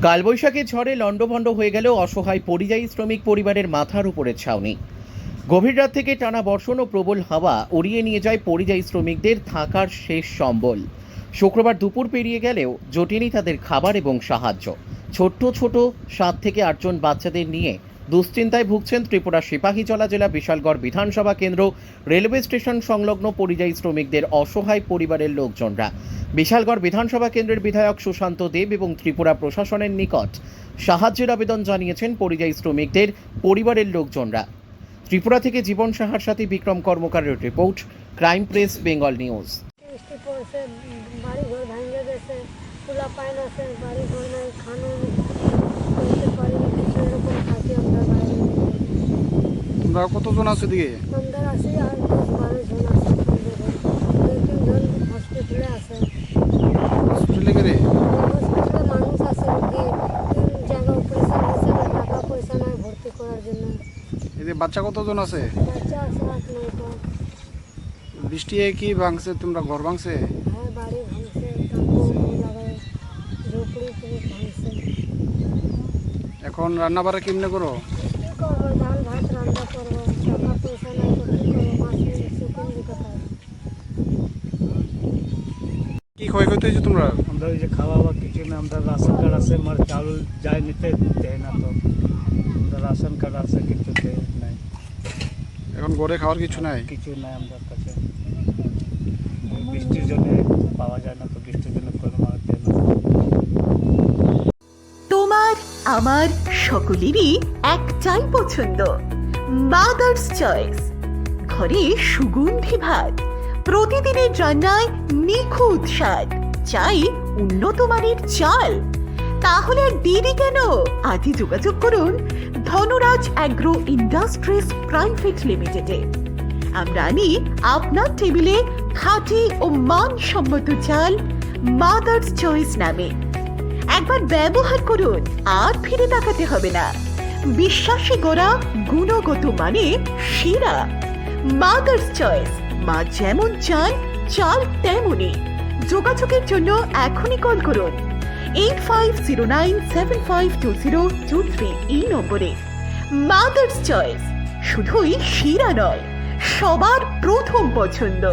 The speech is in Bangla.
কালবৈশাখী ঝড়ে লণ্ডভণ্ড হয়ে গেল অসহায় পরিযায়ী শ্রমিক পরিবারের মাথার উপরের ছাউনি। গভীর রাত থেকে টানা বর্ষণ ও প্রবল হাওয়া উড়িয়ে নিয়ে যায় পরিযায়ী শ্রমিকদের থাকার শেষ সম্বল। শুক্রবার দুপুর পেরিয়ে গেলেও জোটেনি তাদের খাবার এবং সাহায্য। ছোট্ট ছোট 7 থেকে 8 জন বাচ্চাদের নিয়ে দুশ্চিন্তায় ভুগছেন ত্রিপুরা সিপাহীজলা জেলা বিশালগড় বিধানসভা কেন্দ্র রেলওয়ে স্টেশন সংলগ্ন পরিযায়ী শ্রমিকদের অসহায় পরিবারের লোকজনরা। বিশালগড় বিধানসভা কেন্দ্রের বিধায়ক সুশান্ত দেব এবং ত্রিপুরা প্রশাসনের নিকট সাহায্যের আবেদন জানিয়েছেন পরিযায়ী শ্রমিকদের পরিবারের লোকজনরা। ত্রিপুরা থেকে জীবন সাহার সাথে বিক্রম কর্মকারের report, crime press Bengal news. তোমরা কতজন আছে দিকে? আমরা আছি আর 10-12 জন আছে। 2-3 জন হসপিটালে আছে। হসপিটালে গেলে হসপিটালে মানুষ আছে কি 3 জায়গা অপারেশন হয়েছে, টাকা পয়সা নাই ভর্তি করার জন্য। এই যে বাচ্চা কতজন আছে? বাচ্চা আছে 8-9টা। বৃষ্টি কি ভাঙছে? তোমরা ঘর ভাঙছে? হ্যাঁ, বাড়ি ভাঙছে, তারপর লাগায় ঝুপড়ি ভাঙছে। এখন রান্না বাড়া কেমনে করো? কি করবো, ডাল ভাত রান্না করবো, টাকা পয়সা নাই তো কি করবো, মাছ শুকুন দিতে পারে। কি ক্ষয়ক্ষতি হয়েছে তোমরা? আমরা ওই যে খাওয়া কিছু না, আমরা রাশন কার্ড আছে, আমার চাউল যায় নিতে দেয় না, তো আমরা রাশন কার্ড আছে কিন্তু দেয় নাই, এখন ঘরে খাওয়ার কিছু নাই? কিছু নাই আমাদের কাছে। বৃষ্টির জন্য পাওয়া যায় না, তো বৃষ্টির জন্য কোনো মাছ দেয় না। তোমার আমার সকলেরই একটাই পছন্দ, মাদার্স চয়েস। ঘরে সুগন্ধি ভাত, প্রতিদিনের রান্নায় নিখুঁত স্বাদ, চাই উন্নত মানের চাল। তাহলে আর দেরি কেন? আজই যোগাযোগ করুন ধনরাজ অ্যাগ্রো ইন্ডাস্ট্রিজ প্রাইভেট লিমিটেডে। আমরা আনি আপনার টেবিলে খাঁটি ও মানসম্মত চাল মাদার্স চয়েস নামে। একবার ব্যবহার করুন, আর ফিরে তাকাতে হবে না। বিশ্বাসী গোড়া, গুণগত মানে সেরা। মাদার্স চয়েস, মা যেমন চান চাল তেমনই। যোগাযোগের জন্য এখনই কল করুন 8509752023 এই নম্বরে। মাদার্স চয়েস শুধুই সেরা নয়, সবার প্রথম পছন্দ।